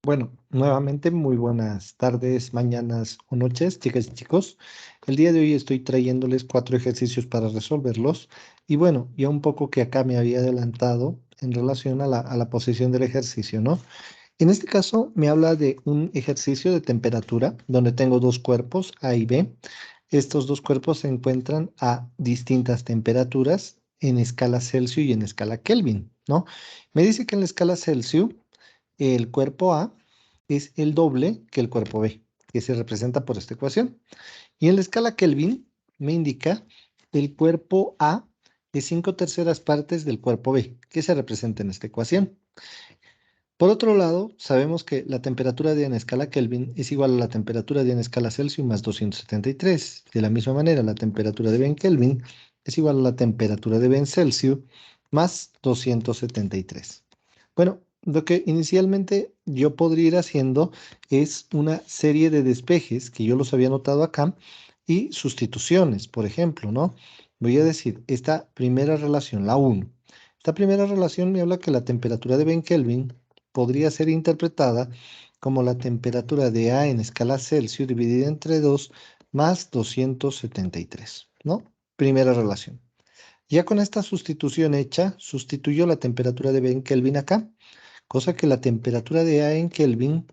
Bueno, nuevamente muy buenas tardes, mañanas o noches, chicas y chicos. El día de hoy estoy trayéndoles 4 ejercicios para resolverlos. Y bueno, ya un poco que acá me había adelantado en relación a la posición del ejercicio, ¿no? En este caso me habla de un ejercicio de temperatura donde tengo dos cuerpos, A y B. Estos dos cuerpos se encuentran a distintas temperaturas en escala Celsius y en escala Kelvin, ¿no? Me dice que en la escala Celsius el cuerpo A es el doble que el cuerpo B, que se representa por esta ecuación. Y en la escala Kelvin me indica que el cuerpo A es 5 terceras partes del cuerpo B, que se representa en esta ecuación. Por otro lado, sabemos que la temperatura de en escala Kelvin es igual a la temperatura de en escala Celsius más 273. De la misma manera, la temperatura de B en Kelvin es igual a la temperatura de B en Celsius más 273. Bueno, lo que inicialmente yo podría ir haciendo es una serie de despejes que yo los había anotado acá y sustituciones, por ejemplo, ¿no? Voy a decir, esta primera relación, la uno. Esta primera relación me habla que la temperatura de B en Kelvin podría ser interpretada como la temperatura de A en escala Celsius dividida entre 2 más 273, ¿no? Primera relación. Ya con esta sustitución hecha, sustituyo la temperatura de B en Kelvin acá, cosa que la temperatura de A en Kelvin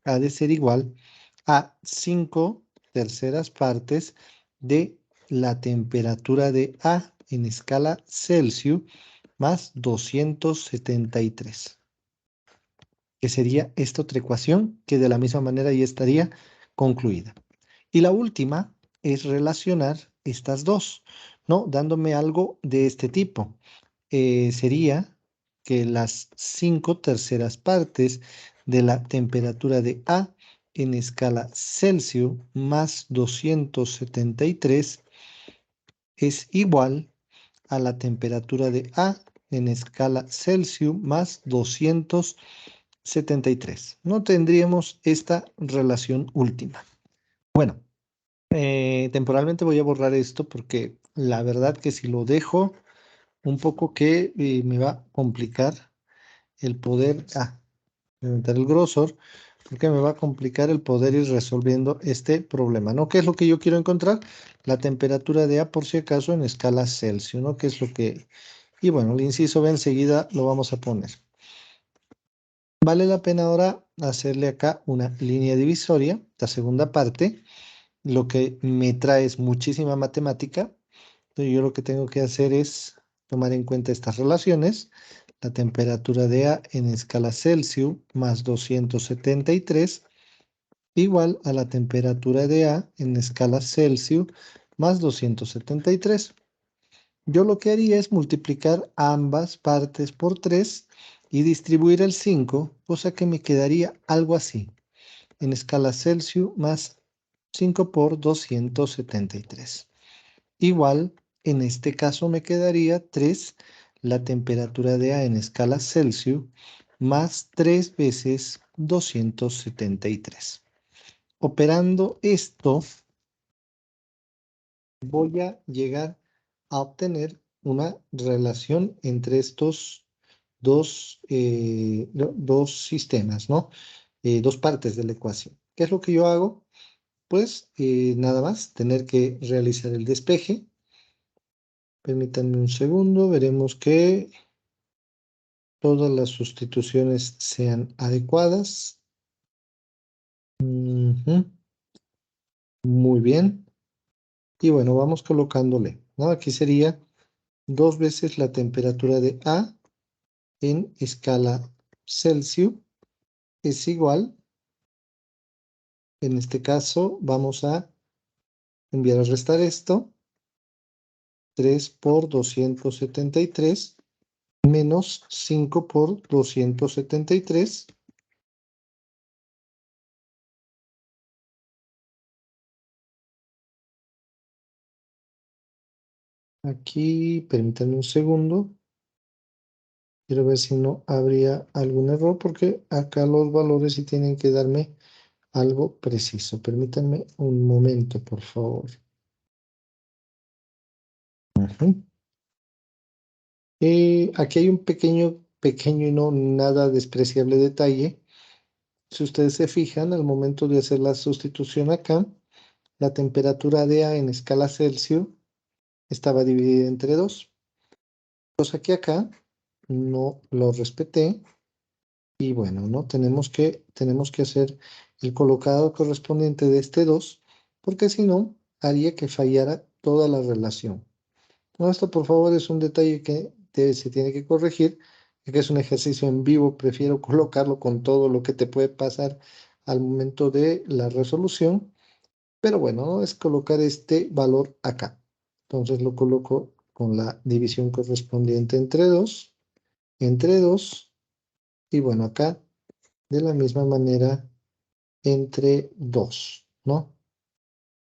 ha de ser igual a 5 terceras partes de la temperatura de A en escala Celsius más 273, que sería esta otra ecuación que de la misma manera ya estaría concluida. Y la última es relacionar estas dos, ¿no? Dándome algo de este tipo. Sería que las 5 terceras partes de la temperatura de A en escala Celsius más 273 es igual a la temperatura de A en escala Celsius más 273. No tendríamos esta relación última. Bueno, temporalmente voy a borrar esto porque la verdad que si lo dejo un poco que me va a complicar el poder aumentar el grosor, porque me va a complicar el poder ir resolviendo este problema, ¿no? ¿Qué es lo que yo quiero encontrar? La temperatura de A por si acaso en escala Celsius, ¿no? ¿Qué es lo que... Y bueno, el inciso B enseguida lo vamos a poner. Vale la pena ahora hacerle acá una línea divisoria, la segunda parte, lo que me trae es muchísima matemática. Entonces yo lo que tengo que hacer es tomar en cuenta estas relaciones. La temperatura de A en escala Celsius más 273 igual a la temperatura de A en escala Celsius más 273. Yo lo que haría es multiplicar ambas partes por 3 y distribuir el 5, cosa que me quedaría algo así. En escala Celsius más 5 por 273. Igual, en este caso me quedaría 3 la temperatura de A en escala Celsius más 3 veces 273. Operando esto, voy a llegar a obtener una relación entre estos dos sistemas, ¿no? Dos partes de la ecuación. ¿Qué es lo que yo hago? Pues nada más tener que realizar el despeje. Permítanme un segundo, veremos que todas las sustituciones sean adecuadas. Ujú, muy bien. Y bueno, vamos colocándole, ¿no? Aquí sería 2 veces la temperatura de A en escala Celsius es igual. En este caso vamos a enviar a restar esto. 3 por 273 menos 5 por 273. Aquí, permítanme un segundo. Quiero ver si no habría algún error porque acá los valores sí tienen que darme algo preciso. Permítanme un momento, por favor. Ujú. Aquí hay un pequeño y no nada despreciable detalle. Si ustedes se fijan, al momento de hacer la sustitución acá, la temperatura de A en escala Celsius estaba dividida entre 2, cosa que acá no lo respeté. Y bueno, ¿no? Tenemos que hacer el colocado correspondiente de este 2, porque si no, haría que fallara toda la relación. No, esto por favor es un detalle que se tiene que corregir, ya que es un ejercicio en vivo, prefiero colocarlo con todo lo que te puede pasar al momento de la resolución, pero bueno, ¿no? Es colocar este valor acá. Entonces lo coloco con la división correspondiente entre 2, y bueno, acá de la misma manera entre 2, ¿no?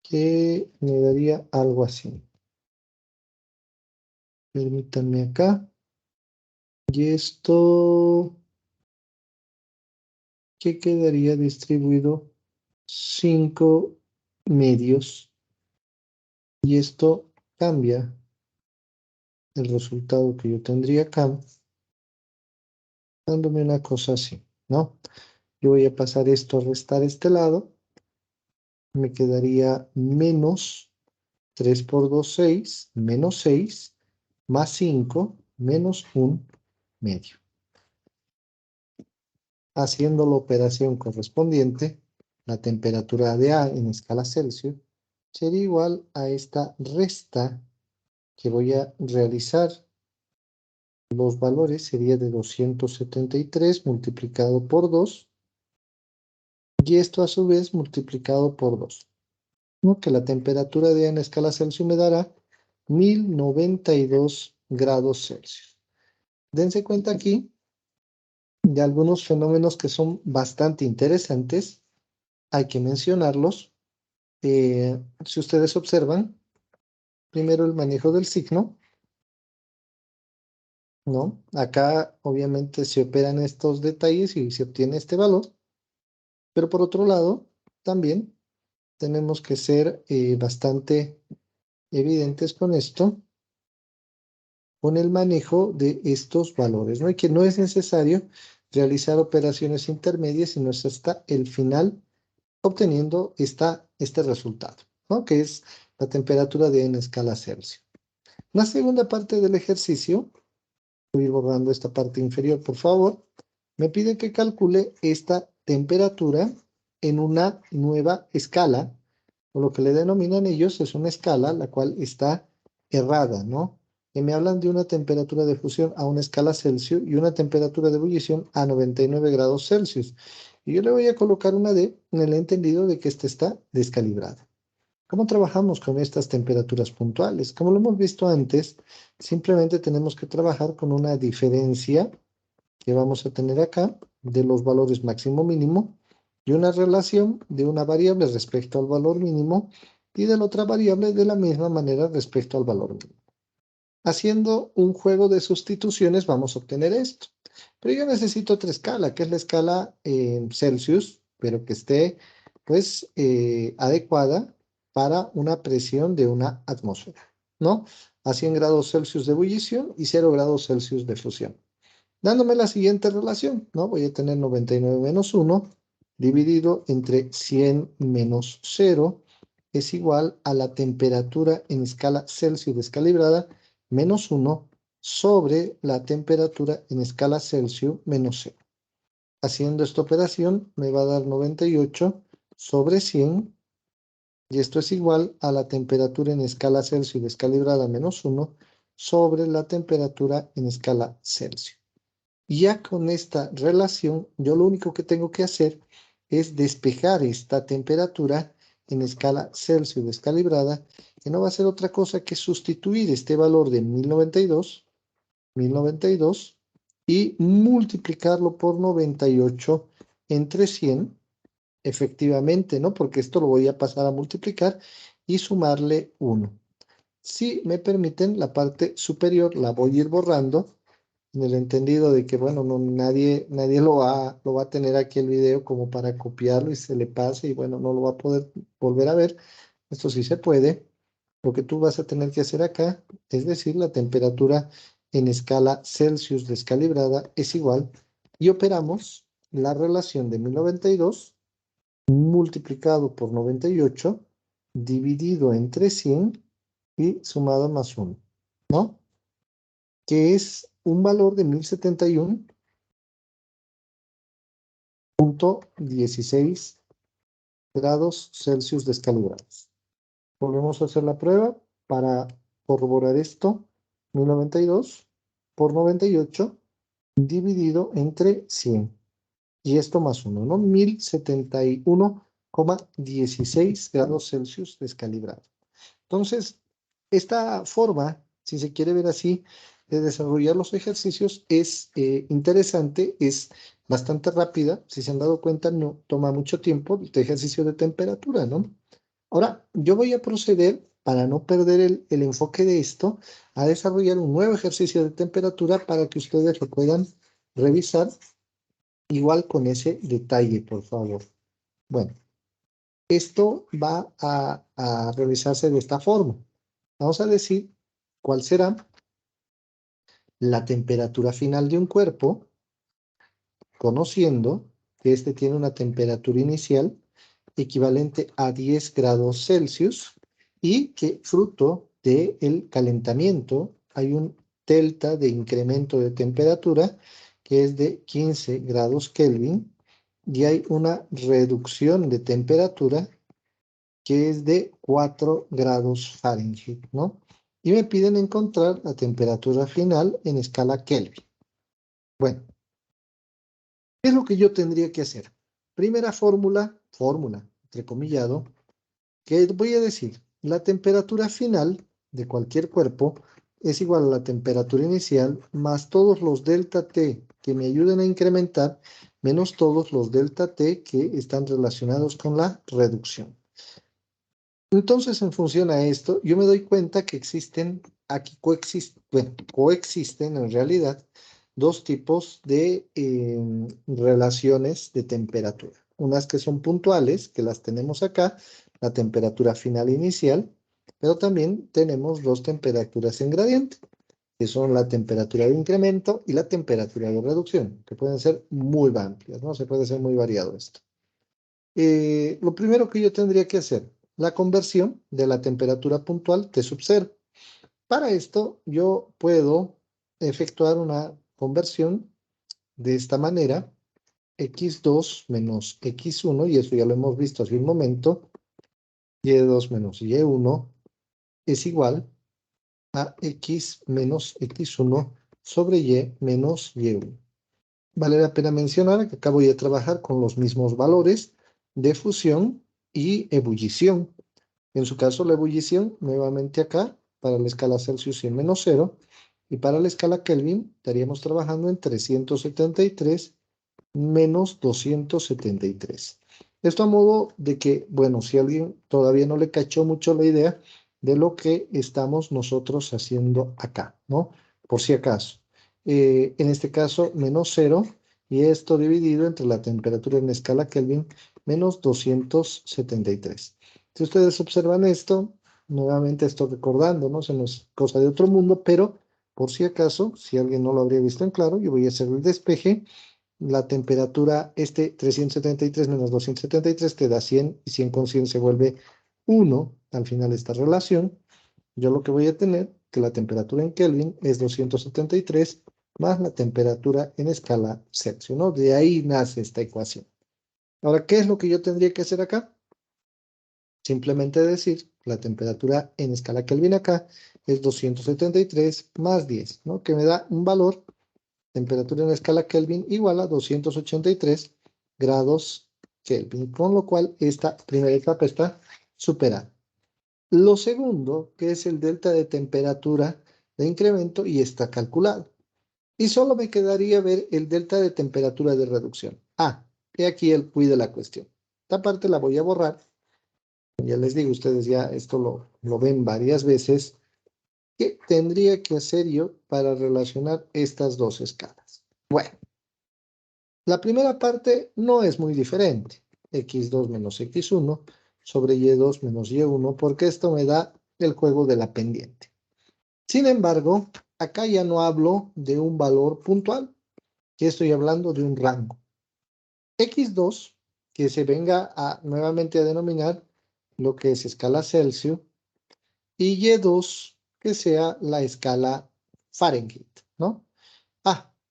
Que me daría algo así. Permítanme acá. Y esto, que quedaría distribuido 5 medios. Y esto cambia el resultado que yo tendría acá, dándome una cosa así, ¿no? Yo voy a pasar esto a restar este lado. Me quedaría menos 3 por 2, 6, menos 6, más 5, menos un medio. Haciendo la operación correspondiente, la temperatura de A en escala Celsius sería igual a esta resta que voy a realizar. Los valores sería de 273 multiplicado por 2 y esto a su vez multiplicado por 2, ¿no? Que la temperatura de A en escala Celsius me dará 1092 grados Celsius. Dense cuenta aquí de algunos fenómenos que son bastante interesantes, hay que mencionarlos. Si ustedes observan, primero el manejo del signo, ¿no? Acá obviamente se operan estos detalles y se obtiene este valor, pero por otro lado, también tenemos que ser bastante evidentes con esto, con el manejo de estos valores, ¿no? Y que no es necesario realizar operaciones intermedias, sino es hasta el final obteniendo este resultado, ¿no? Que es la temperatura de en escala Celsius. La segunda parte del ejercicio, voy a ir borrando esta parte inferior, por favor, me pide que calcule esta temperatura en una nueva escala, o lo que le denominan ellos es una escala la cual está errada, ¿no? Que me hablan de una temperatura de fusión a una escala Celsius y una temperatura de ebullición a 99 grados Celsius. Y yo le voy a colocar una D en el entendido de que esta está descalibrada. ¿Cómo trabajamos con estas temperaturas puntuales? Como lo hemos visto antes, simplemente tenemos que trabajar con una diferencia que vamos a tener acá de los valores máximo mínimo y una relación de una variable respecto al valor mínimo y de la otra variable de la misma manera respecto al valor mínimo. Haciendo un juego de sustituciones vamos a obtener esto. Pero yo necesito otra escala, que es la escala Celsius, pero que esté pues adecuada para una presión de una atmósfera, ¿no? A 100 grados Celsius de ebullición y 0 grados Celsius de fusión. Dándome la siguiente relación, ¿no? Voy a tener 99 menos 1 dividido entre 100 menos 0 es igual a la temperatura en escala Celsius descalibrada menos 1 sobre la temperatura en escala Celsius menos 0. Haciendo esta operación me va a dar 98 sobre 100 y esto es igual a la temperatura en escala Celsius descalibrada menos 1 sobre la temperatura en escala Celsius. Ya con esta relación, yo lo único que tengo que hacer es despejar esta temperatura en escala Celsius descalibrada, que no va a ser otra cosa que sustituir este valor de 1092 y multiplicarlo por 98 entre 100, efectivamente, ¿no? Porque esto lo voy a pasar a multiplicar y sumarle 1. Si me permiten, la parte superior la voy a ir borrando en el entendido de que, bueno, no, nadie lo va a tener aquí el video como para copiarlo y se le pase y, bueno, no lo va a poder volver a ver. Esto sí se puede. Lo que tú vas a tener que hacer acá, es decir, la temperatura en escala Celsius descalibrada es igual y operamos la relación de 1092 multiplicado por 98 dividido entre 100 y sumado más 1, ¿no? Que es un valor de 1071.16 grados Celsius descalibrados. Volvemos a hacer la prueba para corroborar esto. 1092 por 98 dividido entre 100. Y esto más 1, ¿no? 1071,16 grados Celsius descalibrado. Entonces, esta forma, si se quiere ver así, de desarrollar los ejercicios es interesante, es bastante rápida. Si se han dado cuenta, no toma mucho tiempo este ejercicio de temperatura, ¿no? Ahora, yo voy a proceder, para no perder el enfoque de esto, a desarrollar un nuevo ejercicio de temperatura para que ustedes lo puedan revisar igual con ese detalle, por favor. Bueno, esto va a realizarse de esta forma. Vamos a decir cuál será la temperatura final de un cuerpo, conociendo que este tiene una temperatura inicial equivalente a 10 grados Celsius y que fruto del calentamiento hay un delta de incremento de temperatura que es de 15 grados Kelvin y hay una reducción de temperatura que es de 4 grados Fahrenheit, ¿no? Y me piden encontrar la temperatura final en escala Kelvin. Bueno, ¿qué es lo que yo tendría que hacer? Primera fórmula, entrecomillado, que voy a decir, la temperatura final de cualquier cuerpo es igual a la temperatura inicial más todos los delta T que me ayuden a incrementar, menos todos los delta T que están relacionados con la reducción. Entonces, en función a esto, yo me doy cuenta que existen, aquí coexisten en realidad dos tipos de relaciones de temperatura. Unas que son puntuales, que las tenemos acá, la temperatura final inicial, pero también tenemos dos temperaturas en gradiente, que son la temperatura de incremento y la temperatura de reducción, que pueden ser muy amplias, ¿no? Se puede ser muy variado esto. Lo primero que yo tendría que hacer, la conversión de la temperatura puntual T sub 0. Para esto, yo puedo efectuar una conversión de esta manera, x2 menos x1, y eso ya lo hemos visto hace un momento, y2 menos y1 es igual a x menos x1 sobre y menos y1. Vale la pena mencionar que acá voy a trabajar con los mismos valores de fusión y ebullición. En su caso, la ebullición, nuevamente acá, para la escala Celsius y en menos 0, y para la escala Kelvin estaríamos trabajando en 373 menos 273. Esto a modo de que, bueno, si alguien todavía no le cachó mucho la idea de lo que estamos nosotros haciendo acá, ¿no? Por si acaso. En este caso, menos 0, y esto dividido entre la temperatura en escala Kelvin, menos 273. Si ustedes observan esto, nuevamente estoy recordando, ¿no? Se nos es cosa de otro mundo, pero por si acaso, si alguien no lo habría visto en claro, yo voy a hacer el despeje. La temperatura, 373 menos 273 te da 100, y 100 con 100 se vuelve 1 al final de esta relación. Yo lo que voy a tener, que la temperatura en Kelvin es 273 más la temperatura en escala Celsius, ¿no? De ahí nace esta ecuación. Ahora, ¿qué es lo que yo tendría que hacer acá? Simplemente decir, la temperatura en escala Kelvin acá es 273 más 10, ¿no? Que me da un valor, temperatura en escala Kelvin igual a 283 grados Kelvin, con lo cual esta primera etapa está superada. Lo segundo, que es el delta de temperatura de incremento, y está calculado. Y solo me quedaría ver el delta de temperatura de reducción. He aquí el quid de la cuestión. Esta parte la voy a borrar. Ya les digo, ustedes ya esto lo ven varias veces. ¿Qué tendría que hacer yo para relacionar estas dos escalas? Bueno, la primera parte no es muy diferente. X2 menos X1 sobre Y2 menos Y1, porque esto me da el juego de la pendiente. Sin embargo, acá ya no hablo de un valor puntual, ya estoy hablando de un rango. X2, que se venga nuevamente a denominar lo que es escala Celsius, y Y2, que sea la escala Fahrenheit, ¿no?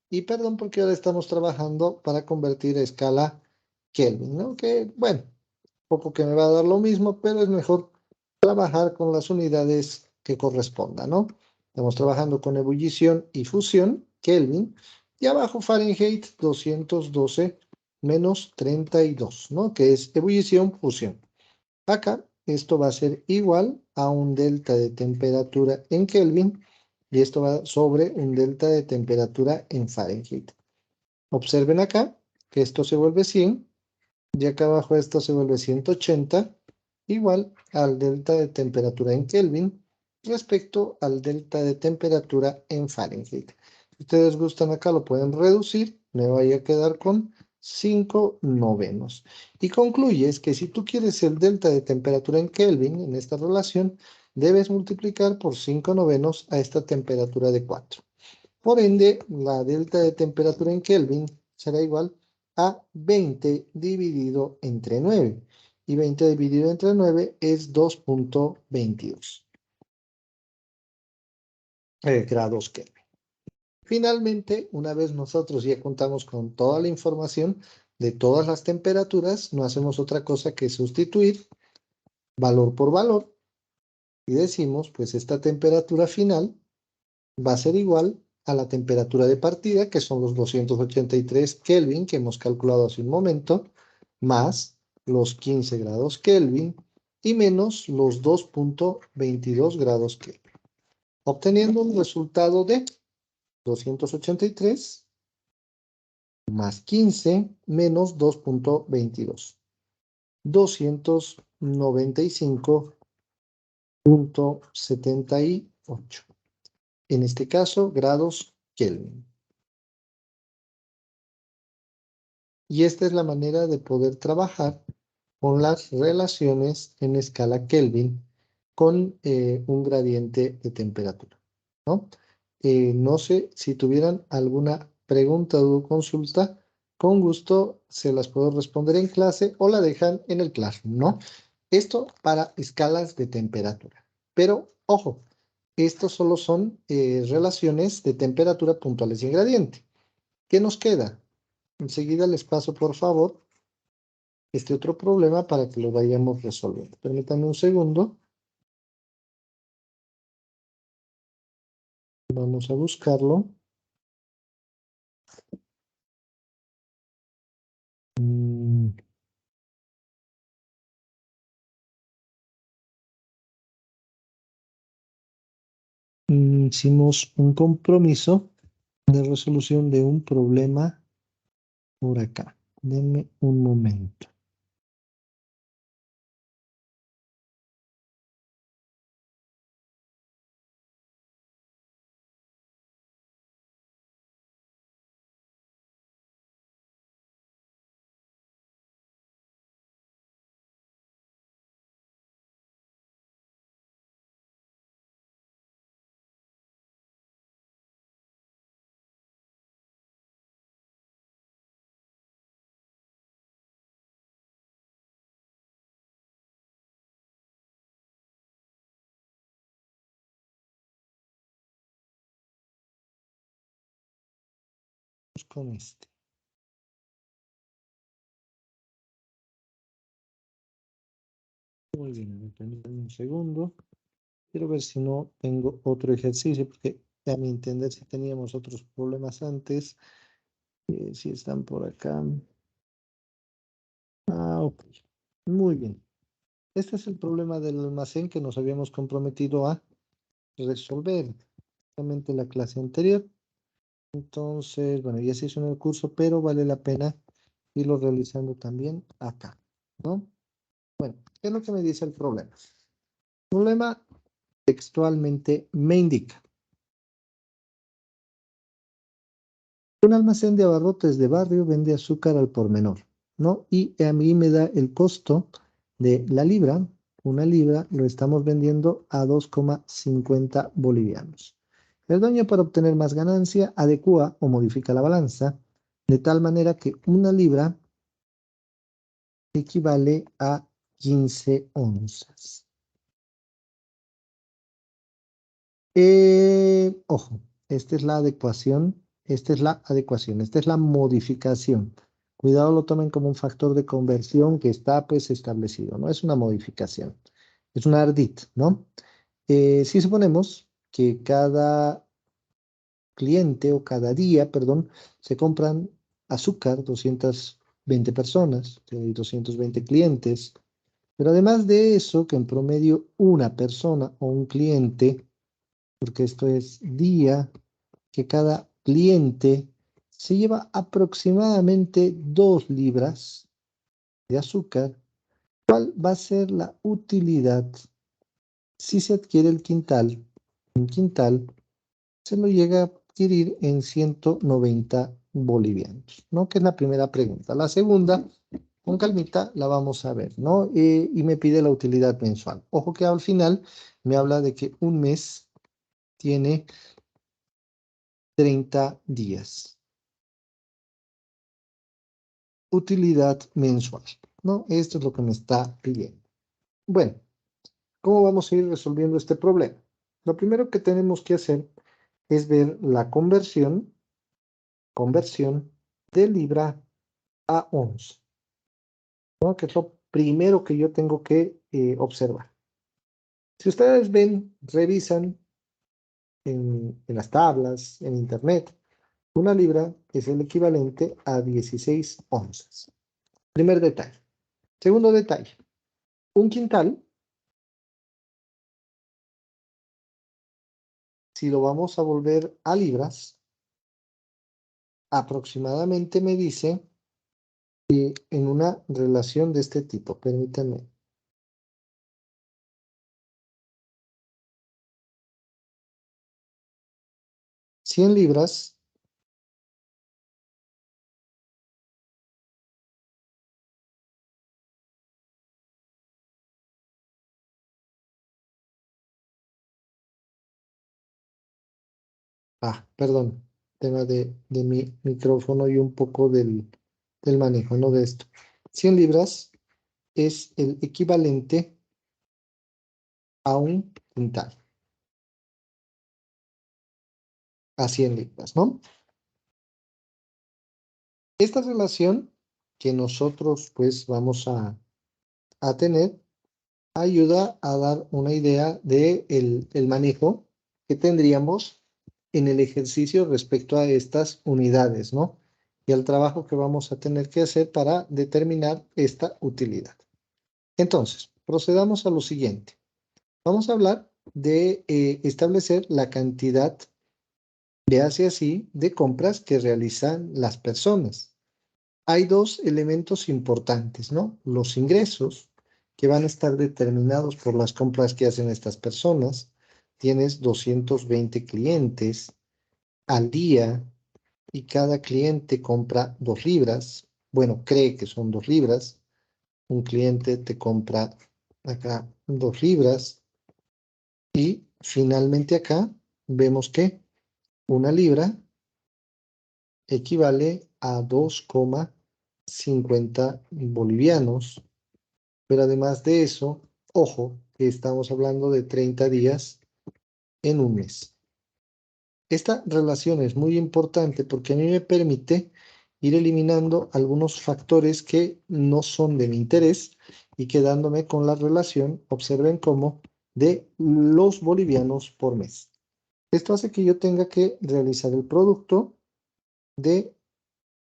Y perdón porque ahora estamos trabajando para convertir a escala Kelvin, ¿no? Que, bueno, poco que me va a dar lo mismo, pero es mejor trabajar con las unidades que correspondan, ¿no? Estamos trabajando con ebullición y fusión, Kelvin, y abajo Fahrenheit 212 menos 32, ¿no? Que es ebullición, fusión. Acá esto va a ser igual a un delta de temperatura en Kelvin y esto va sobre un delta de temperatura en Fahrenheit. Observen acá que esto se vuelve 100 y acá abajo esto se vuelve 180 igual al delta de temperatura en Kelvin respecto al delta de temperatura en Fahrenheit. Si ustedes gustan acá lo pueden reducir, me voy a quedar con 5 novenos. Y concluyes que si tú quieres el delta de temperatura en Kelvin en esta relación, debes multiplicar por 5 novenos a esta temperatura de 4. Por ende, la delta de temperatura en Kelvin será igual a 20 dividido entre 9. Y 20 dividido entre 9 es 2.22 grados Kelvin. Finalmente, una vez nosotros ya contamos con toda la información de todas las temperaturas, no hacemos otra cosa que sustituir valor por valor y decimos, pues esta temperatura final va a ser igual a la temperatura de partida, que son los 283 Kelvin que hemos calculado hace un momento, más los 15 grados Kelvin y menos los 2.22 grados Kelvin, obteniendo un resultado de 283 más 15 menos 2.22, 295.78. En este caso, grados Kelvin. Y esta es la manera de poder trabajar con las relaciones en escala Kelvin con un gradiente de temperatura, ¿no? No sé si tuvieran alguna pregunta o consulta, con gusto se las puedo responder en clase o la dejan en el Classroom, ¿no? Esto para escalas de temperatura. Pero, ojo, estos solo son relaciones de temperatura puntuales y en gradiente. ¿Qué nos queda? Enseguida les paso, por favor, este otro problema para que lo vayamos resolviendo. Permítanme un segundo. Vamos a buscarlo. Hicimos un compromiso de resolución de un problema por acá. Denme un momento. Vamos con este. Muy bien, permítanme un segundo. Quiero ver si no tengo otro ejercicio, porque a mi entender si teníamos otros problemas antes. Si están por acá. Ok. Muy bien. Este es el problema del almacén que nos habíamos comprometido a resolver en la clase anterior. Entonces, bueno, ya se hizo en el curso, pero vale la pena irlo realizando también acá, ¿no? Bueno, ¿qué es lo que me dice el problema? El problema textualmente me indica un almacén de abarrotes de barrio vende azúcar al por menor, ¿no? Y a mí me da el costo de la libra, una libra lo estamos vendiendo a 2,50 bolivianos. El dueño, para obtener más ganancia, adecúa o modifica la balanza de tal manera que una libra equivale a 15 onzas. Ojo, esta es la adecuación, esta es la adecuación, esta es la modificación. Cuidado, lo tomen como un factor de conversión que está pues establecido, no es una modificación, es una ardid, ¿no? Si suponemos que cada cliente o cada día, perdón, se compran azúcar, 220 personas, 220 clientes, pero además de eso, que en promedio una persona o un cliente, porque esto es día, que cada cliente se lleva aproximadamente 2 libras de azúcar, ¿cuál va a ser la utilidad si se adquiere el quintal? Un quintal se lo llega a adquirir en 190 bolivianos, ¿no? Que es la primera pregunta. La segunda, con calmita, la vamos a ver, ¿no? Y me pide la utilidad mensual. Ojo que al final me habla de que un mes tiene 30 días. Utilidad mensual, ¿no? Esto es lo que me está pidiendo. Bueno, ¿cómo vamos a ir resolviendo este problema? Lo primero que tenemos que hacer es ver la conversión de libra a onza, ¿no? Que es lo primero que yo tengo que observar. Si ustedes ven, revisan en las tablas, en internet, una libra es el equivalente a 16 onzas. Primer detalle. Segundo detalle. Un quintal, si lo vamos a volver a libras, aproximadamente me dice en una relación de este tipo. Permítanme. 100 libras perdón, tema de mi micrófono y un poco del manejo, no de esto. 100 libras es el equivalente a un quintal, a 100 libras, ¿no? Esta relación que nosotros pues vamos a tener ayuda a dar una idea de el manejo que tendríamos en el ejercicio respecto a estas unidades, ¿no? Y al trabajo que vamos a tener que hacer para determinar esta utilidad. Entonces, procedamos a lo siguiente. Vamos a hablar de establecer la cantidad, véase así, de compras que realizan las personas. Hay dos elementos importantes, ¿no? Los ingresos, que van a estar determinados por las compras que hacen estas personas. Tienes 220 clientes al día y cada cliente compra 2 libras. Bueno, cree que son 2 libras. Un cliente te compra acá 2 libras y finalmente acá vemos que una libra equivale a 2,50 bolivianos. Pero además de eso, ojo, que estamos hablando de 30 días en un mes. Esta relación es muy importante porque a mí me permite ir eliminando algunos factores que no son de mi interés y quedándome con la relación, observen cómo, de los bolivianos por mes. Esto hace que yo tenga que realizar el producto de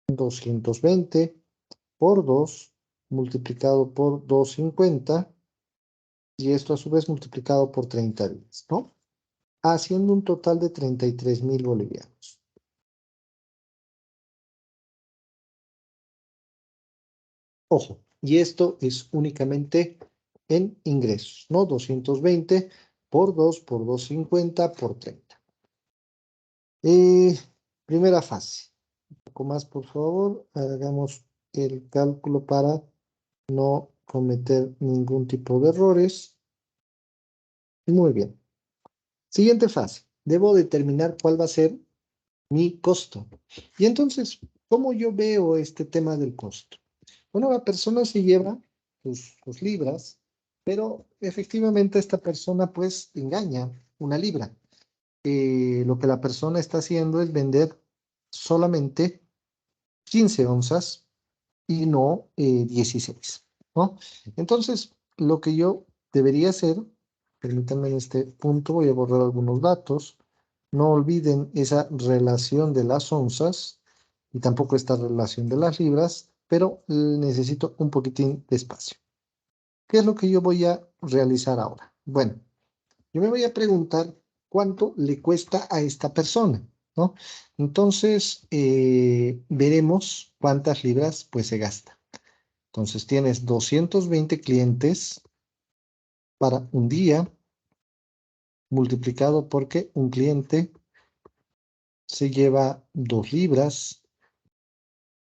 220 por 2 multiplicado por 250 y esto a su vez multiplicado por 30 días, ¿no? Haciendo un total de 33.000 bolivianos. Ojo, y esto es únicamente en ingresos, ¿no? 220 por 2 por 250 por 30. Primera fase. Un poco más, por favor. Hagamos el cálculo para no cometer ningún tipo de errores. Muy bien. Siguiente fase. Debo determinar cuál va a ser mi costo. Y entonces, ¿cómo yo veo este tema del costo? Bueno, la persona se lleva sus libras, pero efectivamente esta persona pues engaña una libra. Lo que la persona está haciendo es vender solamente 15 onzas y no 16, ¿no? Entonces, lo que yo debería hacer, permítanme en este punto, voy a borrar algunos datos. No olviden esa relación de las onzas y tampoco esta relación de las libras, pero necesito un poquitín de espacio. ¿Qué es lo que yo voy a realizar ahora? Bueno, yo me voy a preguntar cuánto le cuesta a esta persona, ¿no? Entonces, veremos cuántas libras pues se gasta. Entonces tienes 220 clientes para un día multiplicado porque un cliente se lleva 2 libras,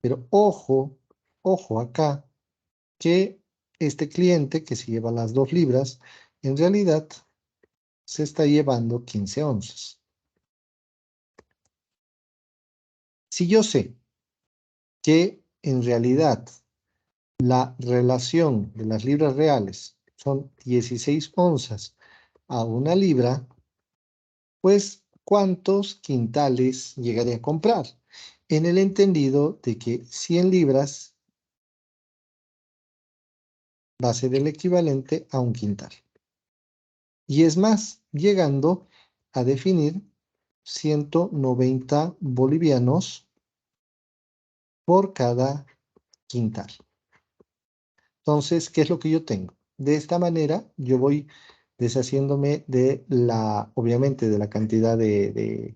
pero ojo, ojo acá, que este cliente que se lleva las 2 libras, en realidad se está llevando 15 onzas. Si yo sé que en realidad la relación de las libras reales son 16 onzas a una libra, pues ¿cuántos quintales llegaré a comprar? En el entendido de que 100 libras va a ser el equivalente a un quintal. Y es más, llegando a definir 190 bolivianos por cada quintal. Entonces, ¿qué es lo que yo tengo? De esta manera, yo voy deshaciéndome de obviamente, de la cantidad de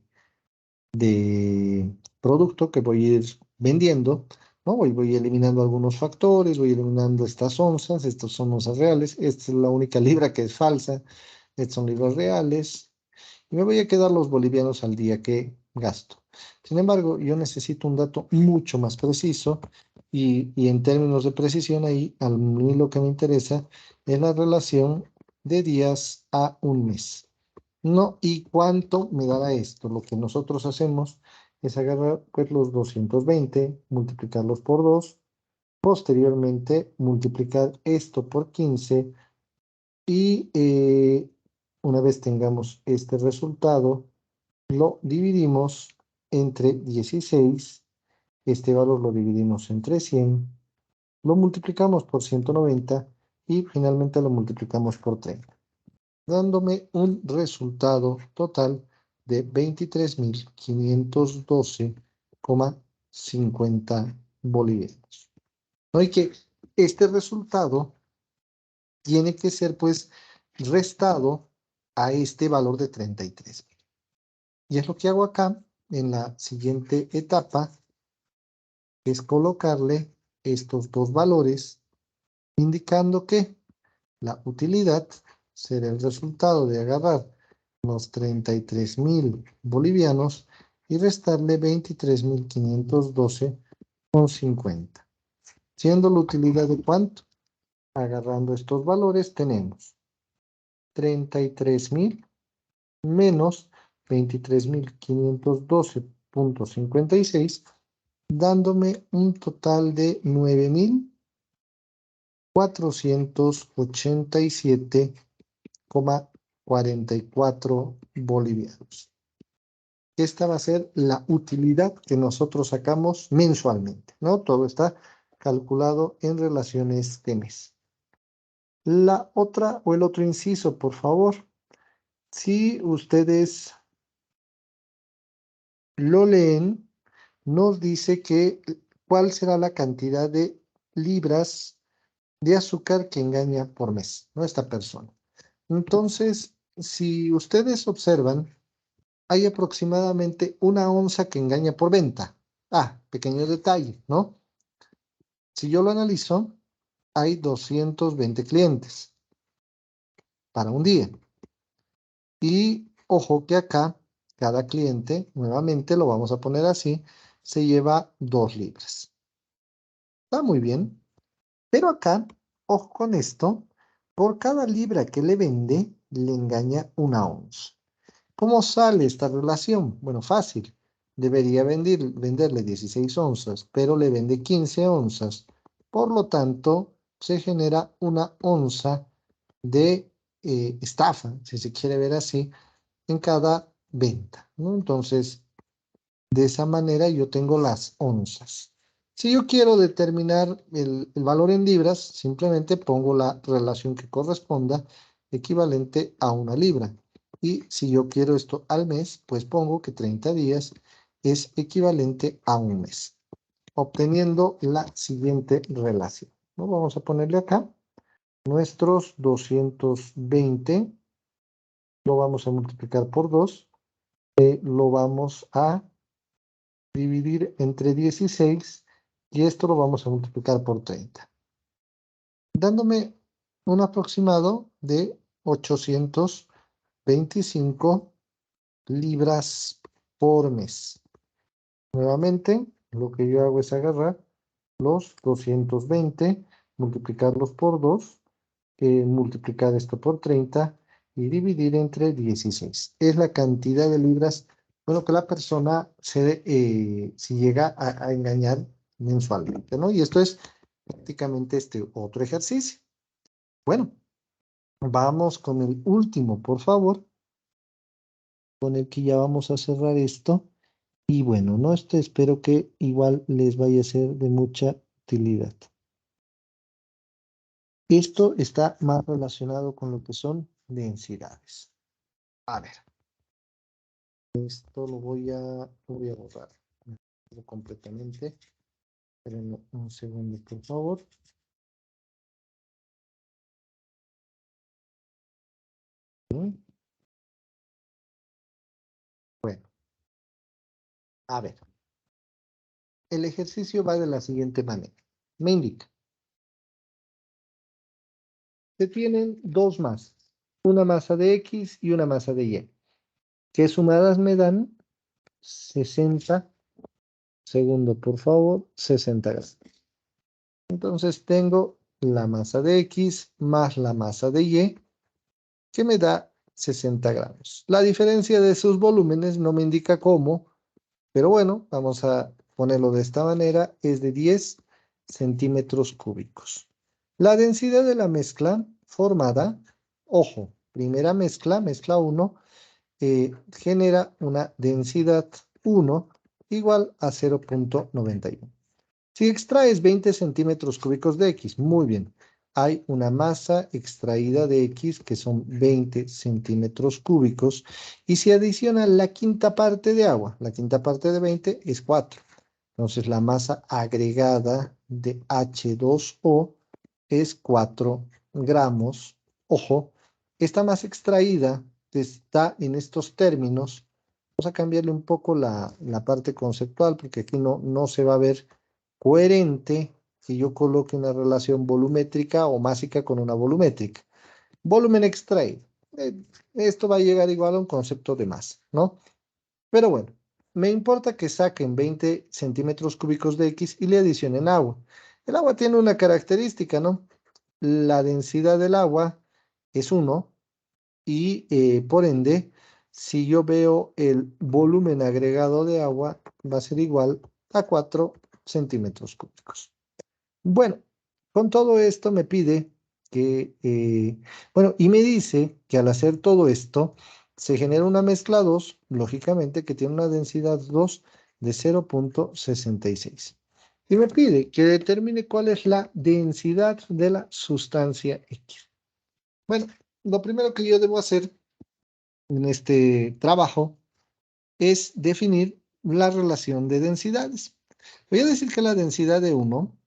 producto que voy a ir vendiendo, ¿no? Voy eliminando algunos factores, voy eliminando estas onzas, estas son onzas reales, esta es la única libra que es falsa, estas son libras reales, y me voy a quedar los bolivianos al día que gasto. Sin embargo, yo necesito un dato mucho más preciso y en términos de precisión ahí, a mí lo que me interesa es la relación de días a un mes. No, ¿y cuánto me dará esto? Lo que nosotros hacemos es agarrar pues, los 220, multiplicarlos por 2, posteriormente multiplicar esto por 15 y una vez tengamos este resultado, lo dividimos entre 16, este valor lo dividimos entre 100, lo multiplicamos por 190 y finalmente lo multiplicamos por 30, dándome un resultado total de 23.512,50 bolivianos. ¿No? Y que este resultado tiene que ser pues restado a este valor de 33. Y es lo que hago acá en la siguiente etapa, es colocarle estos dos valores, indicando que la utilidad será el resultado de agarrar los 33.000 bolivianos y restarle 23.512,50. Siendo la utilidad de cuánto, agarrando estos valores tenemos 33.000 menos 23.512,56, dándome un total de 9.487,44 bolivianos. Esta va a ser la utilidad que nosotros sacamos mensualmente, ¿no? Todo está calculado en relaciones de mes. La otra o el otro inciso, por favor. Si ustedes lo leen, nos dice que cuál será la cantidad de libras de azúcar que engaña por mes, ¿no? Esta persona. Entonces, si ustedes observan, hay aproximadamente 1 onza que engaña por venta. Ah, pequeño detalle, ¿no? Si yo lo analizo, hay 220 clientes para un día. Y ojo que acá, cada cliente, nuevamente lo vamos a poner así, se lleva 2 libras. Está muy bien. Pero acá, ojo con esto, por cada libra que le vende, le engaña 1 onza. ¿Cómo sale esta relación? Bueno, fácil. Debería venderle 16 onzas, pero le vende 15 onzas. Por lo tanto, se genera una onza de estafa, si se quiere ver así, en cada venta, ¿no? Entonces, de esa manera yo tengo las onzas. Si yo quiero determinar el valor en libras, simplemente pongo la relación que corresponda equivalente a una libra. Y si yo quiero esto al mes, pues pongo que 30 días es equivalente a un mes, obteniendo la siguiente relación, ¿no? Vamos a ponerle acá nuestros 220, lo vamos a multiplicar por 2, lo vamos a dividir entre 16 y esto lo vamos a multiplicar por 30, dándome un aproximado de 825 libras por mes. Nuevamente, lo que yo hago es agarrar los 220, multiplicarlos por 2, multiplicar esto por 30 y dividir entre 16. Es la cantidad de libras, bueno, que la persona si llega a engañar mensualmente, ¿no? Y esto es prácticamente este otro ejercicio. Bueno, vamos con el último, por favor, con el que ya vamos a cerrar esto. Y bueno, no, espero que igual les vaya a ser de mucha utilidad. Esto está más relacionado con lo que son densidades. A ver, esto lo voy a borrar completamente. Esperen un segundo, por favor. Bueno, a ver, el ejercicio va de la siguiente manera. Me indica, se tienen dos masas, una masa de X y una masa de Y, que sumadas me dan 60, segundo, por favor, 60 gramos. Entonces tengo la masa de X más la masa de Y, que me da 60 gramos. La diferencia de sus volúmenes no me indica cómo, pero bueno, vamos a ponerlo de esta manera, es de 10 centímetros cúbicos. La densidad de la mezcla formada, ojo, primera mezcla, mezcla 1, genera una densidad 1 igual a 0.91. Si extraes 20 centímetros cúbicos de X, muy bien. Hay una masa extraída de X que son 20 centímetros cúbicos. Y si adiciona la quinta parte de agua, la quinta parte de 20 es 4. Entonces la masa agregada de H2O es 4 gramos. Ojo, esta masa extraída está en estos términos. Vamos a cambiarle un poco la parte conceptual porque aquí no se va a ver coherente si yo coloque una relación volumétrica o másica con una volumétrica. Volumen extraído. Esto va a llegar igual a un concepto de masa, ¿no? Pero bueno, me importa que saquen 20 centímetros cúbicos de X y le adicionen agua. El agua tiene una característica, ¿no? La densidad del agua es 1 y por ende, si yo veo el volumen agregado de agua, va a ser igual a 4 centímetros cúbicos. Bueno, con todo esto me pide que, bueno, y me dice que al hacer todo esto, se genera una mezcla 2, lógicamente, que tiene una densidad 2 de 0.66. Y me pide que determine cuál es la densidad de la sustancia X. Bueno, lo primero que yo debo hacer en este trabajo es definir la relación de densidades. Voy a decir que la densidad de 1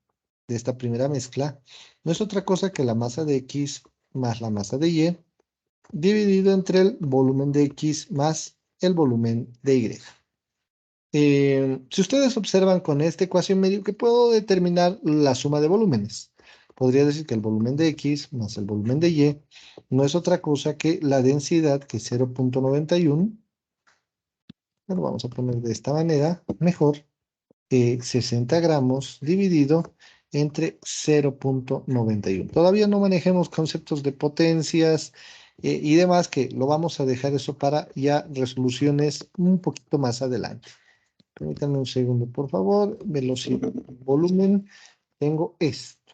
de esta primera mezcla no es otra cosa que la masa de X más la masa de Y dividido entre el volumen de X más el volumen de Y. Si ustedes observan con esta ecuación medio que puedo determinar la suma de volúmenes. Podría decir que el volumen de X más el volumen de Y no es otra cosa que la densidad, que es 0.91. Bueno, vamos a poner de esta manera, mejor, 60 gramos dividido entre 0.91. Todavía no manejemos conceptos de potencias y demás, que lo vamos a dejar eso para ya resoluciones un poquito más adelante. Permítanme un segundo, por favor. Velocidad, volumen, tengo esto.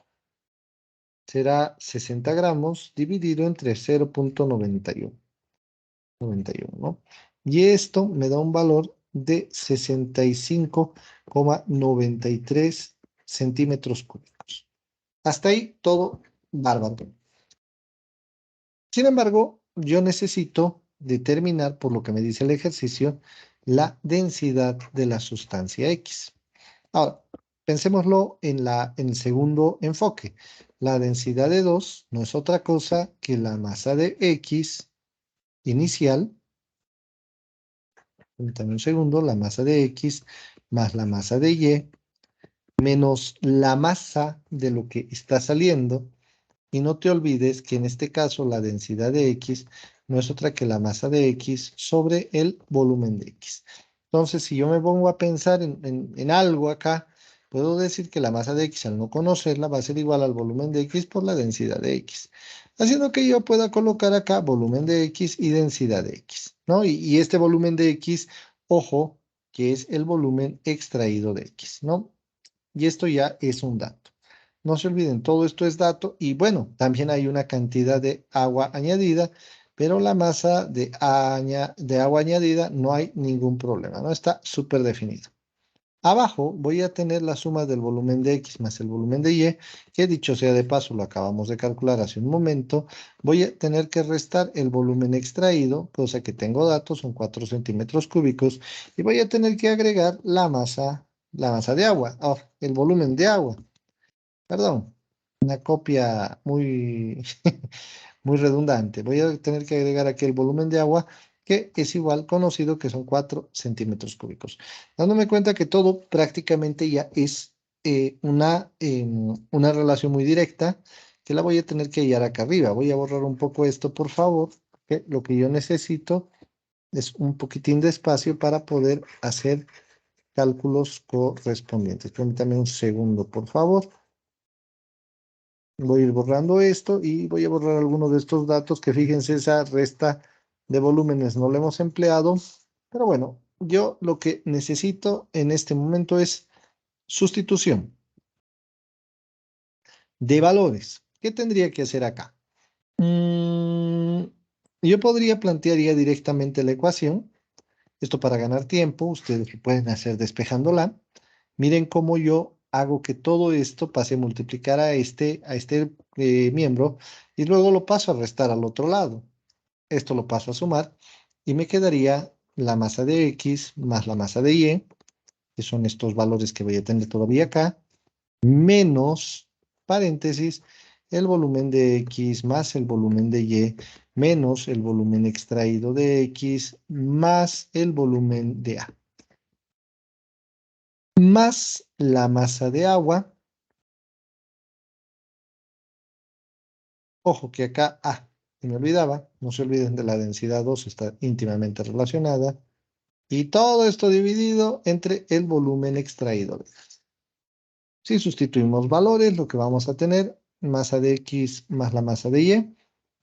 Será 60 gramos dividido entre 0,91. 91, ¿no? Y esto me da un valor de 65,93 centímetros cúbicos. Hasta ahí todo bárbaro. Sin embargo, yo necesito determinar, por lo que me dice el ejercicio, la densidad de la sustancia X. Ahora, pensémoslo en el segundo enfoque. La densidad de 2 no es otra cosa que la masa de X inicial, permítame un segundo, la masa de X más la masa de Y menos la masa de lo que está saliendo. Y no te olvides que en este caso la densidad de X no es otra que la masa de X sobre el volumen de X. Entonces, si yo me pongo a pensar en algo acá, puedo decir que la masa de X, al no conocerla, va a ser igual al volumen de X por la densidad de X. Haciendo que yo pueda colocar acá volumen de X y densidad de X, ¿no? Y este volumen de X, ojo, que es el volumen extraído de X, ¿no? Y esto ya es un dato. No se olviden, todo esto es dato y bueno, también hay una cantidad de agua añadida, pero la masa de agua añadida no hay ningún problema, ¿no? Está súper definido. Abajo voy a tener la suma del volumen de X más el volumen de Y, que dicho sea de paso, lo acabamos de calcular hace un momento. Voy a tener que restar el volumen extraído, cosa que tengo datos, son 4 centímetros cúbicos, y voy a tener que agregar la masa de agua, el volumen de agua. Perdón, una copia muy, muy redundante. Voy a tener que agregar aquí el volumen de agua, que es igual conocido que son 4 centímetros cúbicos. Dándome cuenta que todo prácticamente ya es una relación muy directa, que la voy a tener que hallar acá arriba. Voy a borrar un poco esto, por favor, que lo que yo necesito es un poquitín de espacio para poder hacer cálculos correspondientes. Permítame un segundo, por favor. Voy a ir borrando esto y voy a borrar algunos de estos datos que fíjense, esa resta de volúmenes no la hemos empleado. Pero bueno, yo lo que necesito en este momento es sustitución de valores. ¿Qué tendría que hacer acá? Mm, yo podría plantear ya directamente la ecuación. Esto para ganar tiempo, ustedes lo pueden hacer despejándola. Miren cómo yo hago que todo esto pase a multiplicar a este miembro y luego lo paso a restar al otro lado. Esto lo paso a sumar y me quedaría la masa de X más la masa de Y, que son estos valores que voy a tener todavía acá, menos, paréntesis, el volumen de X más el volumen de Y, menos el volumen extraído de X más el volumen de A, más la masa de agua. Ojo que acá, me olvidaba, no se olviden de la densidad 2, está íntimamente relacionada. Y todo esto dividido entre el volumen extraído de gas. Si sustituimos valores, lo que vamos a tener, masa de X más la masa de Y,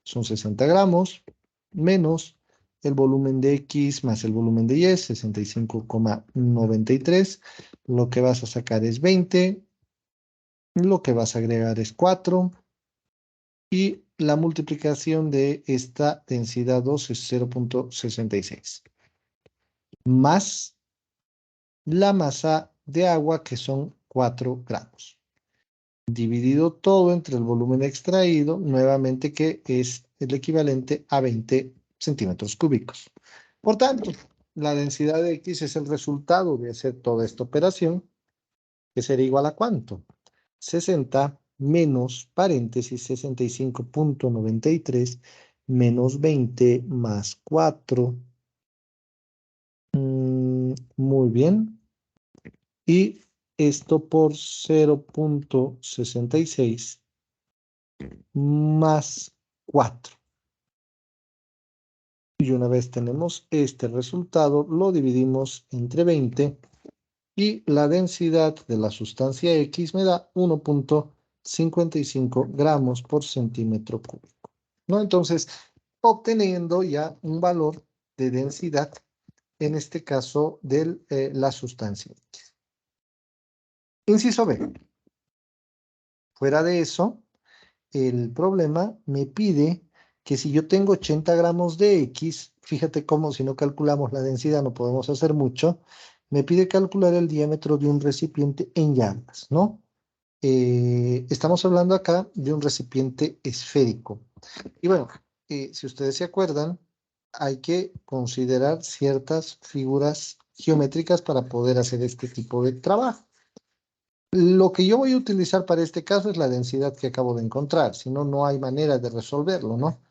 son 60 gramos, menos el volumen de X más el volumen de Y, 65,93. Lo que vas a sacar es 20, lo que vas a agregar es 4 y la multiplicación de esta densidad 2 es 0,66 más la masa de agua que son 4 gramos. Dividido todo entre el volumen extraído, nuevamente que es el equivalente a 20 centímetros cúbicos. Por tanto, la densidad de X es el resultado de hacer toda esta operación, que será igual a ¿cuánto? 60 menos, paréntesis, 65,93 menos 20 más 4. Muy bien. Y esto por 0,66 más 4. Y una vez tenemos este resultado, lo dividimos entre 20 y la densidad de la sustancia X me da 1,55 gramos por centímetro cúbico, ¿no? Entonces, obteniendo ya un valor de densidad, en este caso de la sustancia X. Inciso B. Fuera de eso, el problema me pide que si yo tengo 80 gramos de X, fíjate cómo si no calculamos la densidad no podemos hacer mucho, me pide calcular el diámetro de un recipiente en yardas, ¿no? Estamos hablando acá de un recipiente esférico. Y bueno, si ustedes se acuerdan, hay que considerar ciertas figuras geométricas para poder hacer este tipo de trabajo. Lo que yo voy a utilizar para este caso es la densidad que acabo de encontrar, si no, no hay manera de resolverlo, ¿no?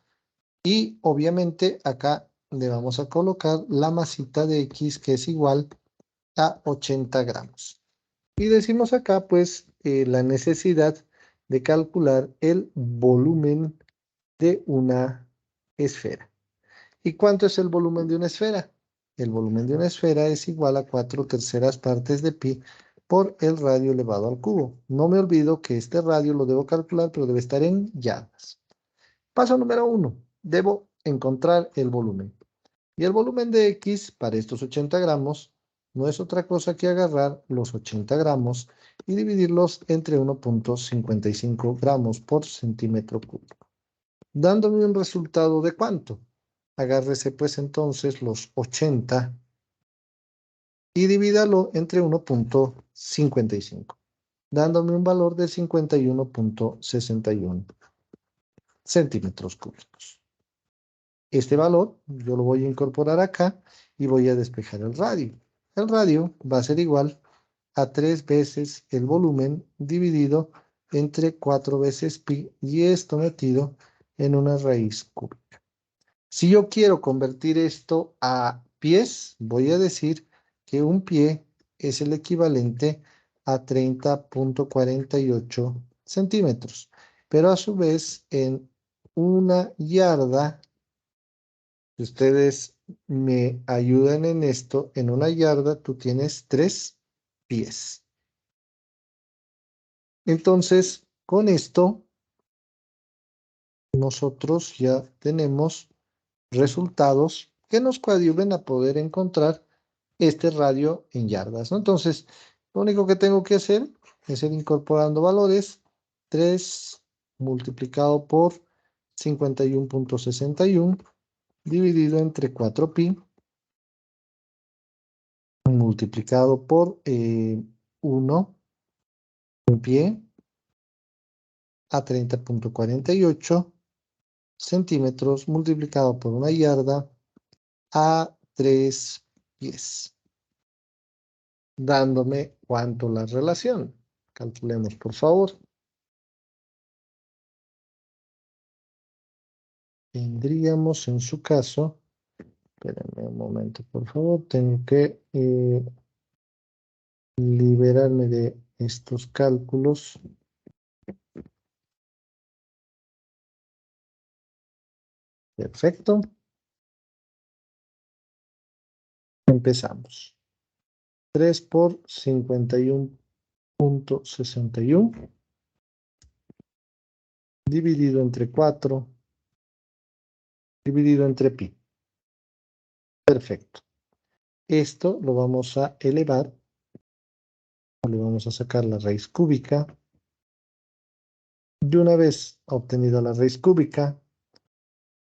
Y obviamente acá le vamos a colocar la masita de X que es igual a 80 gramos. Y decimos acá pues la necesidad de calcular el volumen de una esfera. ¿Y cuánto es el volumen de una esfera? El volumen de una esfera es igual a 4/3 partes de pi por el radio elevado al cubo. No me olvido que este radio lo debo calcular, pero debe estar en yardas. Paso número 1. Debo encontrar el volumen. Y el volumen de X para estos 80 gramos no es otra cosa que agarrar los 80 gramos y dividirlos entre 1,55 gramos por centímetro cúbico, dándome un resultado de ¿cuánto? Agárrese pues entonces los 80 y divídalo entre 1,55, dándome un valor de 51,61 centímetros cúbicos. Este valor yo lo voy a incorporar acá y voy a despejar el radio. El radio va a ser igual a 3 veces el volumen dividido entre 4 veces pi y esto metido en una raíz cúbica. Si yo quiero convertir esto a pies, voy a decir que un pie es el equivalente a 30,48 centímetros. Pero a su vez, en una yarda, si ustedes me ayudan en esto, en una yarda tú tienes 3 pies. Entonces, con esto, nosotros ya tenemos resultados que nos coadyuven a poder encontrar este radio en yardas, ¿no? Entonces, lo único que tengo que hacer es ir incorporando valores. 3 multiplicado por 51,61 dividido entre 4pi multiplicado por 1, un pie, a 30,48 centímetros multiplicado por una yarda a 3 pies, dándome cuánto la relación. Calculemos, por favor. Tendríamos en su caso, espérenme un momento, por favor, tengo que liberarme de estos cálculos. Perfecto. Empezamos. 3 por 51,61 dividido entre 4 dividido entre pi. Perfecto. Esto lo vamos a elevar, le vamos a sacar la raíz cúbica. Y una vez obtenido la raíz cúbica,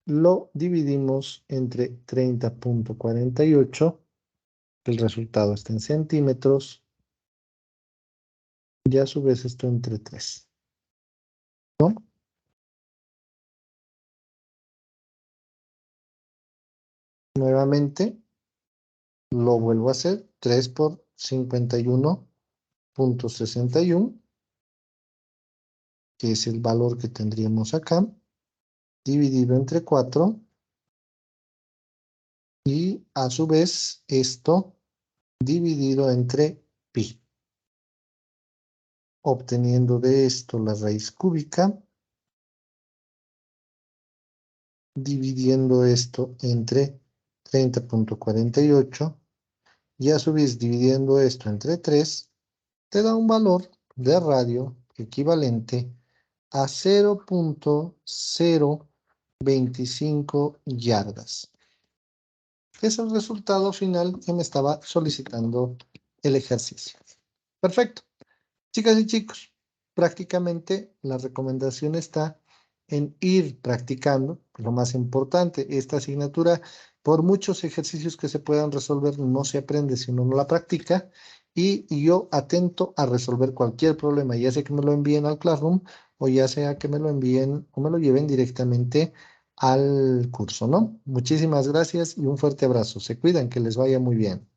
lo dividimos entre 30,48. El resultado está en centímetros. Y a su vez esto entre 3. ¿No? Nuevamente lo vuelvo a hacer. 3 por 51,61, que es el valor que tendríamos acá, dividido entre 4. Y a su vez esto dividido entre pi. Obteniendo de esto la raíz cúbica, dividiendo esto entre 30,48 y a su vez dividiendo esto entre 3, te da un valor de radio equivalente a 0,025 yardas. Es el resultado final que me estaba solicitando el ejercicio. Perfecto. Chicas y chicos, prácticamente la recomendación está en ir practicando, lo más importante. Esta asignatura, por muchos ejercicios que se puedan resolver, no se aprende si uno no la practica. Y yo atento a resolver cualquier problema, ya sea que me lo envíen al Classroom o ya sea que me lo envíen o me lo lleven directamente al curso, ¿no? Muchísimas gracias y un fuerte abrazo. Se cuidan, que les vaya muy bien.